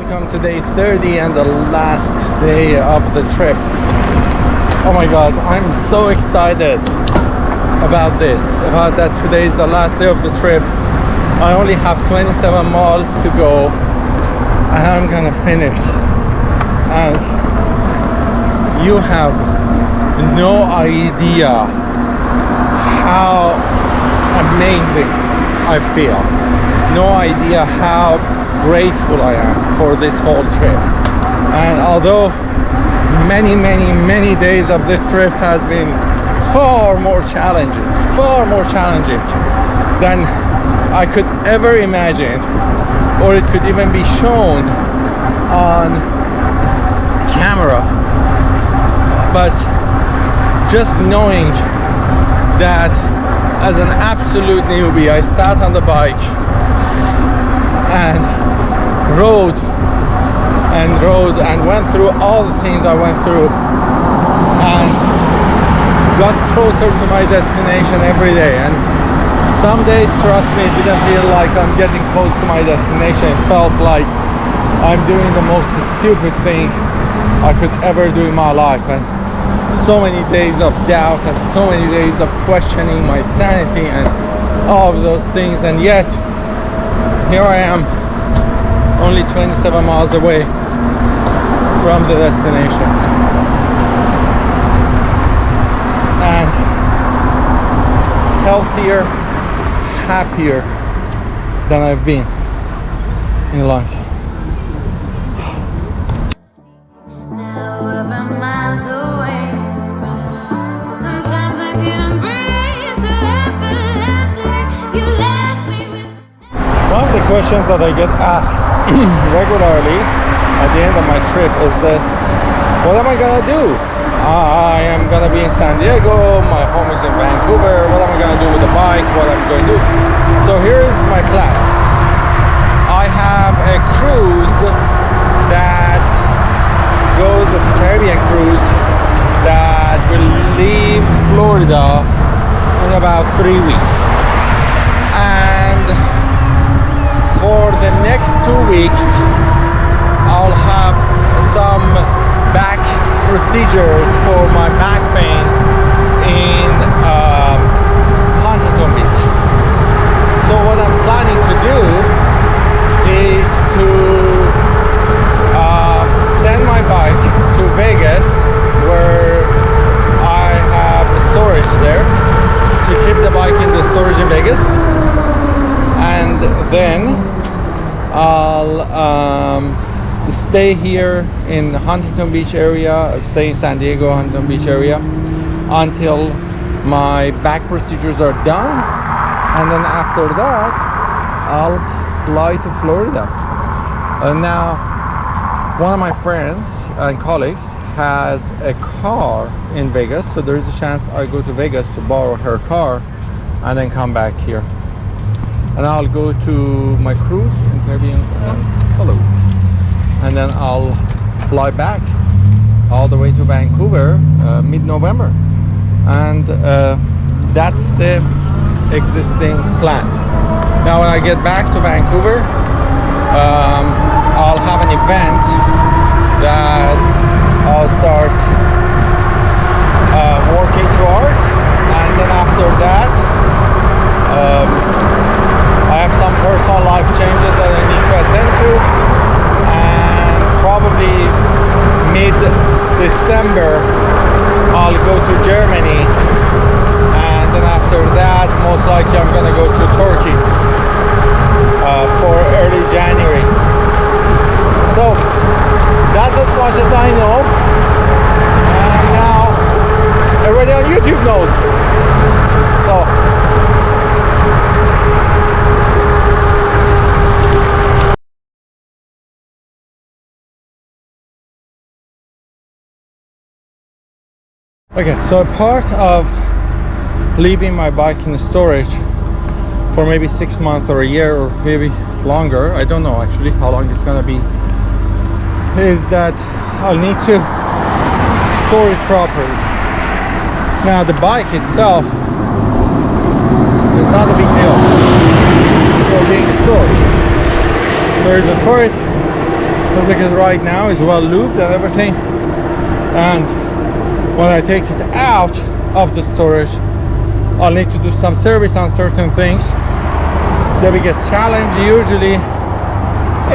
welcome to day 30 and the last day of the trip. Oh my god, I'm so excited about this, about that today is the last day of the trip. I only have 27 miles to go and I'm gonna finish. And you have no idea how amazing I feel. No idea how grateful I am for this whole trip. And although many days of this trip has been far more challenging than I could ever imagine, or it could even be shown on camera, but just knowing that as an absolute newbie I sat on the bike and rode and went through all the things I went through and got closer to my destination every day. And some days, trust me, it didn't feel like I'm getting close to my destination. It felt like I'm doing the most stupid thing I could ever do in my life, and so many days of doubt and so many days of questioning my sanity and all of those things. And yet here I am, only 27 miles away from the destination, and healthier, happier than I've been in a long time. One of the questions that I get asked regularly at the end of my trip is this: what am I gonna do? I am gonna be in San Diego, my home is in Vancouver, what am I gonna do with the bike, what am I gonna do? So here is my plan. I have a cruise that goes, this Caribbean cruise that will leave Florida in about 3 weeks. And for the next 2 weeks I'll have some back procedures for my back pain in Huntington Beach. So what I'm planning to do is to send my bike to Vegas, where I have storage there, to keep the bike in the storage in Vegas, and then I'll stay here in the Huntington Beach area, stay in San Diego, Huntington Beach area, until my back procedures are done, and then after that I'll fly to Florida. Now, one of my friends and colleagues has a car in Vegas, so there is a chance I go to Vegas to borrow her car and then come back here. And I'll go to my cruise in Caribbean. Hello. And then I'll fly back all the way to Vancouver mid-November. And that's the existing plan. Now when I get back to Vancouver, I'll have an event that I'll start working toward, and then after that I have some personal life changes that I need to attend to, and probably mid-December I'll go to Germany, and then after that most likely I'm gonna go to Turkey for early January. So that's as much as I know, and now everybody on YouTube knows. So okay, so a part of leaving my bike in storage for maybe 6 months or a year or maybe longer, I don't know actually how long it's gonna be, is that I'll need to store it properly. Now the bike itself is not a big deal. for being stored. The reason for it Just because right now it's well lubed and everything, and when I take it out of the storage, I'll need to do some service on certain things. The biggest challenge usually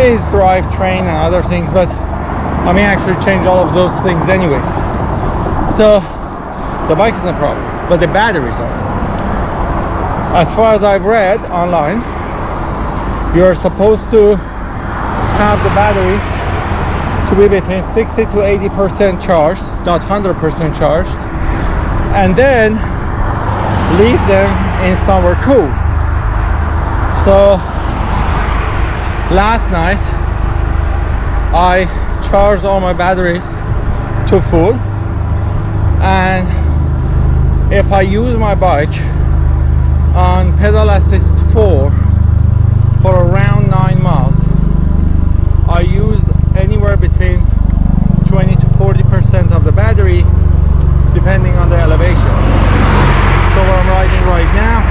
is drivetrain and other things, but I may actually change all of those things anyways. So the bike isn't a problem, but the batteries are. As far as I've read online, you're supposed to have the batteries to be between 60 to 80% charged, not 100% charged, and then leave them in somewhere cool. So last night I charged all my batteries to full, and if I use my bike on pedal assist 4 for around 9 miles, I use anywhere between 20 to 40% of the battery depending on the elevation. So where I'm riding right now,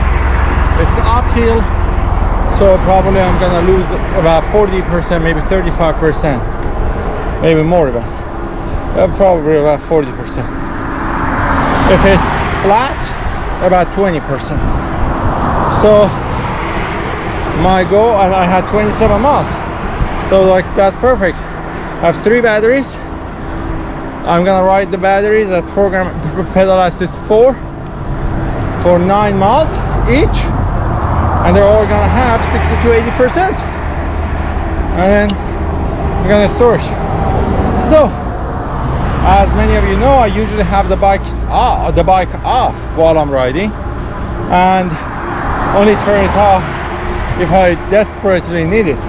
it's uphill, so probably I'm gonna lose about 40%, maybe 35%, maybe more even, probably about 40%. If it's flat, about 20%. So my goal, and I had 27 miles, so like that's perfect. I have 3 batteries. I'm gonna ride the batteries at program pedal assist 4 for 9 miles each, and they're all gonna have 60 to 80%, and then we're gonna storage. So as many of you know, I usually have the bike off while I'm riding, and only turn it off if I desperately need it.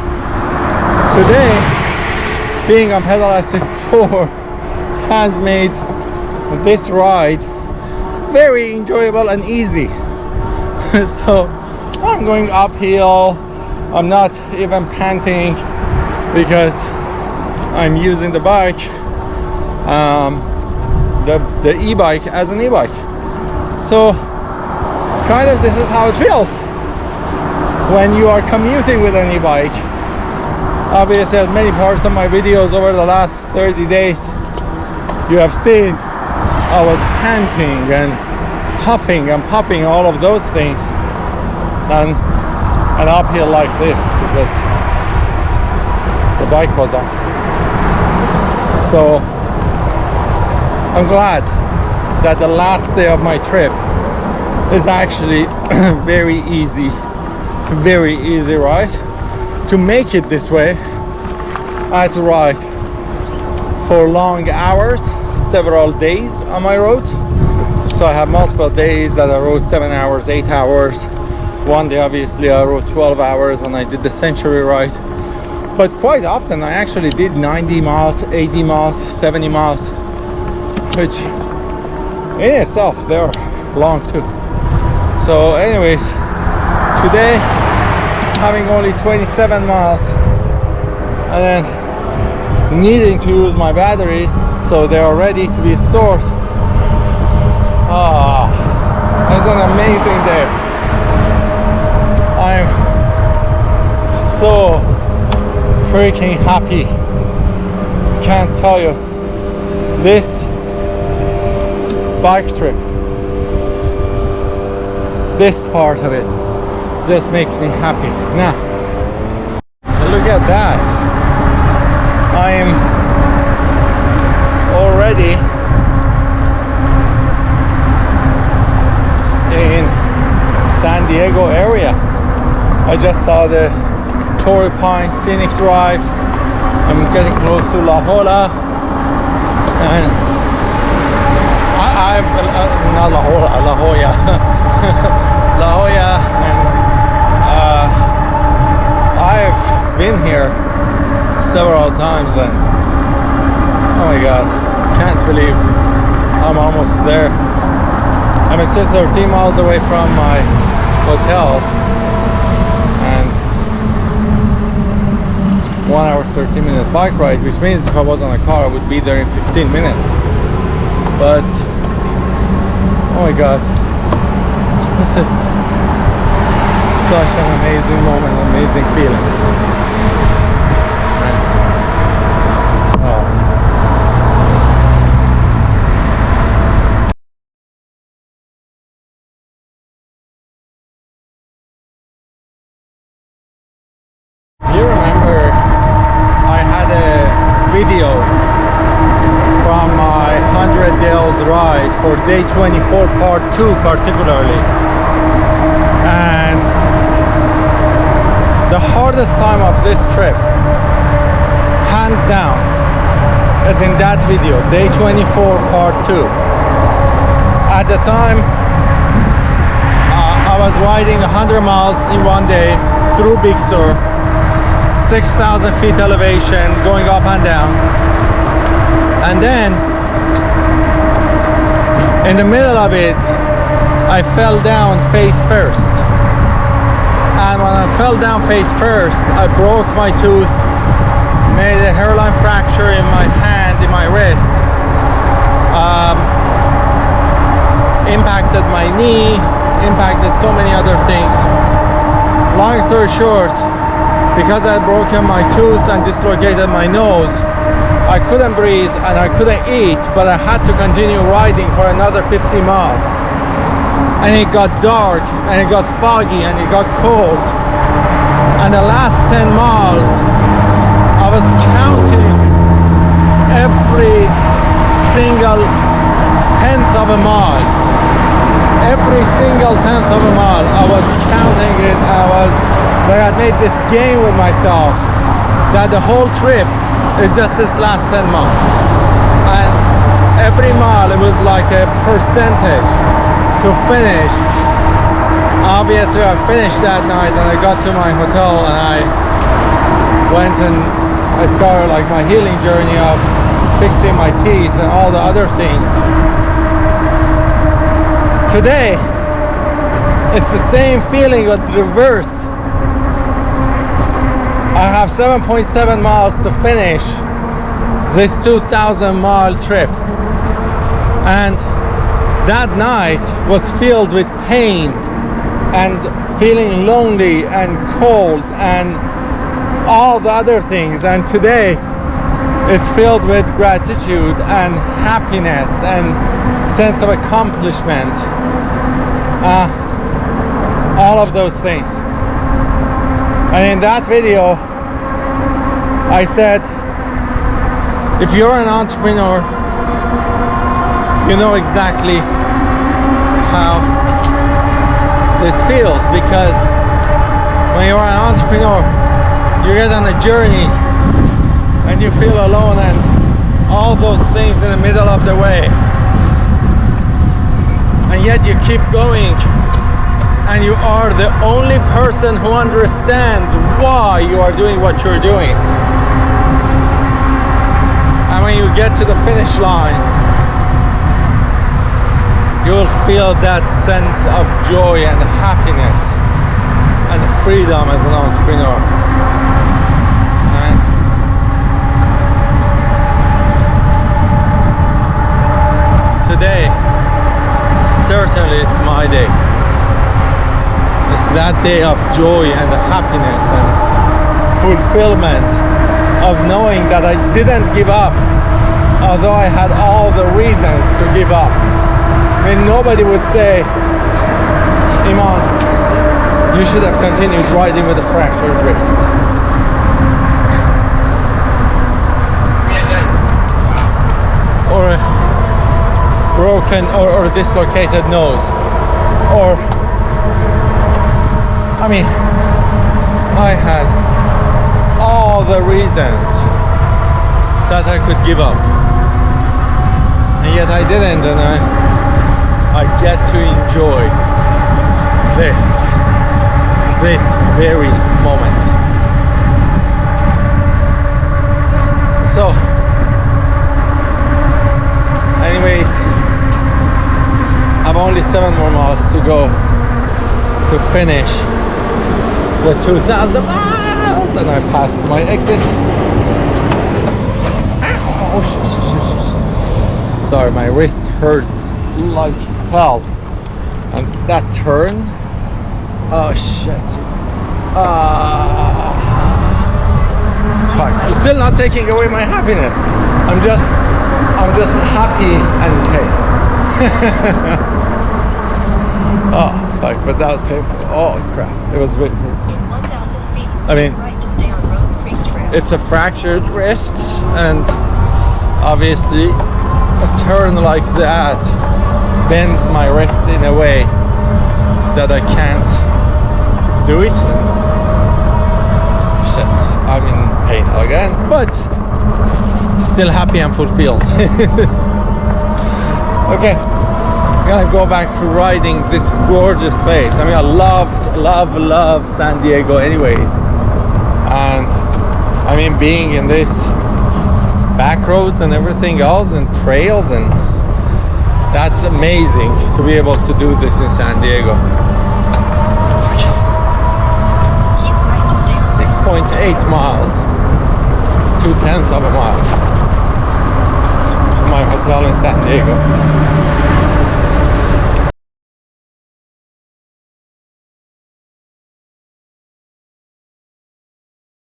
Today, being on pedal assist 4 has made this ride very enjoyable and easy. So I'm going uphill, I'm not even panting because I'm using the bike, the e-bike as an e-bike. So kind of this is how it feels when you are commuting with an e-bike. Obviously, at many parts of my videos over the last 30 days, you have seen I was panting and huffing and puffing, all of those things, and an uphill like this because the bike was off. So I'm glad that the last day of my trip is actually very easy ride. To make it this way, I had to ride for long hours, several days on my road. So I have multiple days that I rode 7 hours, 8 hours. One day obviously I rode 12 hours when I did the Century ride. But quite often I actually did 90 miles, 80 miles, 70 miles, which in itself they're long too. So anyways, today having only 27 miles and then needing to use my batteries so they are ready to be stored. It's an amazing day. I'm so freaking happy. Can't tell you. This bike trip, this part of it just makes me happy. Now look at that. I'm already in San Diego area. I just saw the Torrey Pines Scenic Drive. I'm getting close to La Jolla, and I'm not La Jolla, La Jolla. La Jolla, and I've been here several times, and oh my god, can't believe I'm almost there. I'm still 13 miles away from my hotel, and 1 hour 13-minute bike ride, which means if I was on a car I would be there in 15 minutes. But oh my god, this is such an amazing moment, amazing feeling. And ride for day 24 part 2 particularly. And the hardest time of this trip, hands down, is in that video, day 24 part 2. At the time, I was riding 100 miles in one day through Big Sur, 6,000 feet elevation, going up and down. And then, in the middle of it, I fell down face first. And when I fell down face first, I broke my tooth, made a hairline fracture in my hand, in my wrist, impacted my knee, impacted so many other things. Long story short, because I had broken my tooth and dislocated my nose, I couldn't breathe and I couldn't eat, but I had to continue riding for another 50 miles. And it got dark and it got foggy and it got cold. And the last 10 miles, I was counting every single tenth of a mile. Every single tenth of a mile, I was counting it. I had made this game with myself that the whole trip is just this last 10 miles. And every mile, it was like a percentage to finish. Obviously, I finished that night and I got to my hotel and I went and I started like my healing journey of fixing my teeth and all the other things. Today, it's the same feeling but reversed. I have 7.7 miles to finish this 2,000 mile trip. And that night was filled with pain and feeling lonely and cold and all the other things. And today is filled with gratitude and happiness and sense of accomplishment. All of those things. And in that video, I said, if you're an entrepreneur, you know exactly how this feels, because when you're an entrepreneur, you get on a journey and you feel alone and all those things in the middle of the way, and yet you keep going and you are the only person who understands why you are doing what you're doing. And when you get to the finish line, you'll feel that sense of joy and happiness and freedom as an entrepreneur. And today, certainly it's my day. It's that day of joy and happiness and fulfillment of knowing that I didn't give up, although I had all the reasons to give up. I mean, nobody would say, Iman, you should have continued riding with a fractured wrist. Or a broken or dislocated nose. Or, I mean, I had all the reasons that I could give up. And yet I didn't, and I get to enjoy this very moment. So, anyways, I've only 7 more miles to go to finish the 2,000 miles, and I passed my exit. Oh, shit. Sorry, my wrist hurts like hell. And that turn, oh shit. Fuck. It's still not taking away my happiness. I'm just happy and okay. Oh fuck, but that was painful. Oh crap, it was really painful. In 1,000 feet, I mean, right to stay on Rose Creek Trail. It's a fractured wrist, and obviously a turn like that bends my wrist in a way that I can't do it. Shit, I'm in pain again, but still happy and fulfilled. Okay, I'm gonna go back to riding this gorgeous place. I mean, I love San Diego anyways. And I mean, being in this back roads and everything else and trails, and that's amazing to be able to do this in San Diego. Keep right to stay on 6.8 miles, 2/10 of a mile to my hotel in San Diego.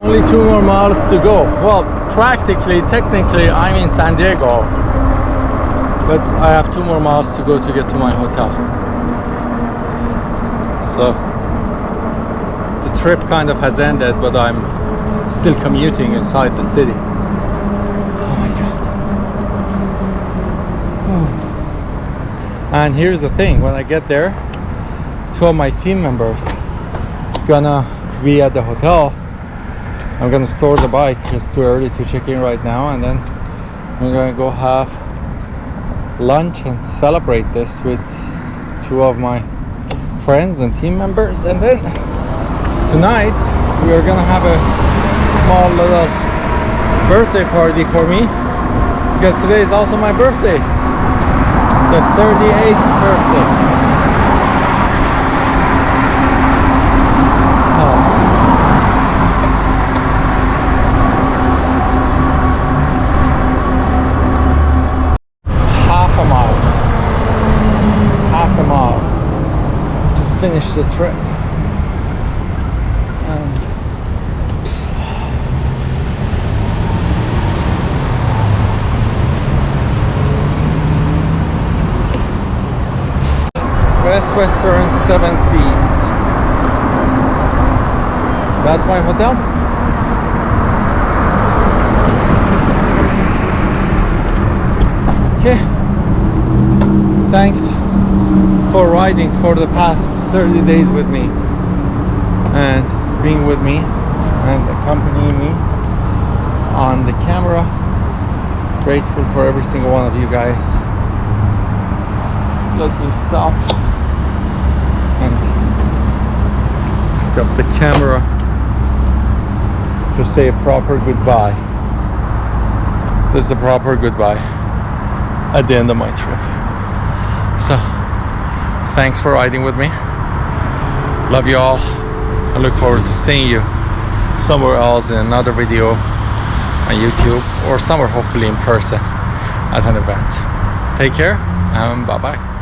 Only 2 more miles to go. Well, practically, technically, I'm in San Diego, but I have 2 more miles to go to get to my hotel. So the trip kind of has ended, but I'm still commuting inside the city. Oh my god. And here's the thing, when I get there, 2 of my team members gonna be at the hotel. I'm gonna store the bike. It's too early to check in right now, and then I'm gonna go have lunch and celebrate this with 2 of my friends and team members. And then tonight we are gonna have a small little birthday party for me, because today is also my birthday, the 38th birthday. Half a mile to finish the trip. And Best Western 7 Seas. That's my hotel. Okay. Thanks for riding for the past 30 days with me and being with me and accompanying me on the camera. Grateful for every single one of you guys. Let me stop and pick up the camera to say a proper goodbye. This is a proper goodbye at the end of my trip. So, thanks for riding with me. Love you all. I look forward to seeing you somewhere else in another video on YouTube, or somewhere hopefully in person at an event. Take care and bye bye.